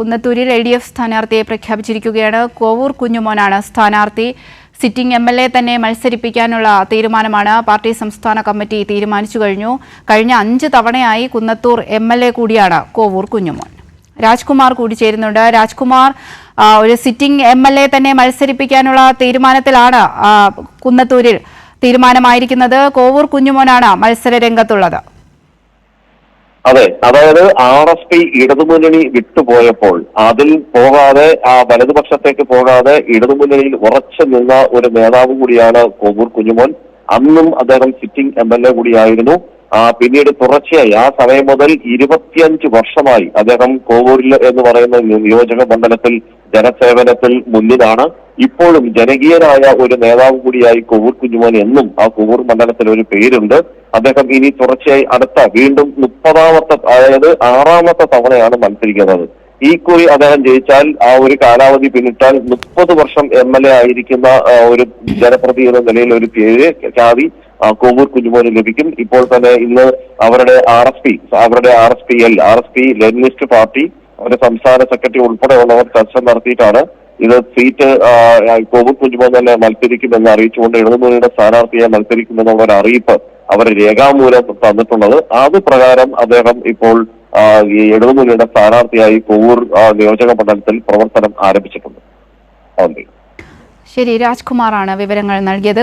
കുന്നത്തൂരിൽ LDF സ്ഥാനാർത്ഥിയെ പ്രഖ്യാപിച്ചിരിക്കുകയാണ്. കോവൂർ കുഞ്ഞുമോനാണ് സ്ഥാനാർത്ഥി. സിറ്റിംഗ് MLA തന്നെ മത്സരിപ്പിക്കാനുള്ള തീരുമാനമാണ് പാർട്ടി സംസ്ഥാന കമ്മിറ്റി തീരുമാനിച്ചു കഴിഞ്ഞു. കഴിഞ്ഞ 5 തവണയായി കുന്നത്തൂർ MLA കൂടിയാണ് കോവൂർ കുഞ്ഞുമോൻ. രാജ്കുമാർ കൂടി ചേരുന്നുണ്ട്. രാജ്കുമാർ, ഒരു സിറ്റിംഗ് MLA തന്നെ മത്സരിപ്പിക്കാനുള്ള തീരുമാനത്തിലാണ് കുന്നത്തൂരിൽ തീരുമാനമായിരിക്കുന്നത്. കോവൂർ കുഞ്ഞുമോനാണ് മത്സര രംഗത്തുള്ളത്. അതെ, അതായത് RSP ഇടതുമുന്നണി വിട്ടുപോയപ്പോൾ അതിൽ പോകാതെ വലതുപക്ഷത്തേക്ക് പോകാതെ ഇടതുമുന്നണിയിൽ ഉറച്ചു നിന്ന ഒരു നേതാവ് കൂടിയാണ് കോവൂർ കുഞ്ഞുമോൻ. അന്നും അദ്ദേഹം സിറ്റിംഗ് MLA കൂടിയായിരുന്നു. പിന്നീട് തുടർച്ചയായി ആ സമയം മുതൽ 25 വർഷമായി അദ്ദേഹം കോവൂരിൽ എന്ന് പറയുന്ന നിയോജക മണ്ഡലത്തിൽ ജനസേവനത്തിൽ മുന്നിലാണ്. ഇപ്പോഴും ജനകീയനായ ഒരു നേതാവ് കൂടിയായി കോവൂർ കുഞ്ഞുമോൻ എന്നും ആ കോവൂർ മണ്ഡലത്തിൽ ഒരു പേരുണ്ട്. അദ്ദേഹം ഇനി തുടർച്ചയായി വീണ്ടും 30ാമത്തെ, അതായത് 6ാമത്തെ തവണയാണ് മത്സരിക്കുന്നത്. ഈ കുറി അദ്ദേഹം ജയിച്ചാൽ ആ ഒരു കാലാവധി പിന്നിട്ടാൽ 30 വർഷം MLA ആയിരിക്കുന്ന ഒരു ജനപ്രതി എന്ന നിലയിൽ ഒരു പേര് ഖ്യാതി കോവൂർ കുഞ്ഞുമോന് ലഭിക്കും. ഇപ്പോൾ തന്നെ ഇന്ന് അവരുടെ RSP ലെനിനിസ്റ്റ് പാർട്ടി അവരുടെ സംസ്ഥാന സെക്രട്ടറി ഉൾപ്പെടെയുള്ളവർ ചർച്ച നടത്തിയിട്ടാണ് ഇത് സീറ്റ് കോവൂർ കുഞ്ഞുമോൻ തന്നെ മത്സരിക്കുമെന്ന് അറിയിച്ചുകൊണ്ട് ഇടതുമുന്നണിയുടെ സ്ഥാനാർത്ഥിയെ മത്സരിക്കുമെന്നുള്ള ഒരു അറിയിപ്പ് അവർ രേഖാമൂലം തന്നിട്ടുള്ളത്. അത് പ്രകാരം അദ്ദേഹം ഇപ്പോൾ ഈ ഇടതുമുന്നണിയുടെ സ്ഥാനാർത്ഥിയായി കോവൂർ നിയോജക മണ്ഡലത്തിൽ പ്രവർത്തനം ആരംഭിച്ചിട്ടുണ്ട്. ശരി, രാജ്കുമാറാണ് വിവരങ്ങൾ നൽകിയത്.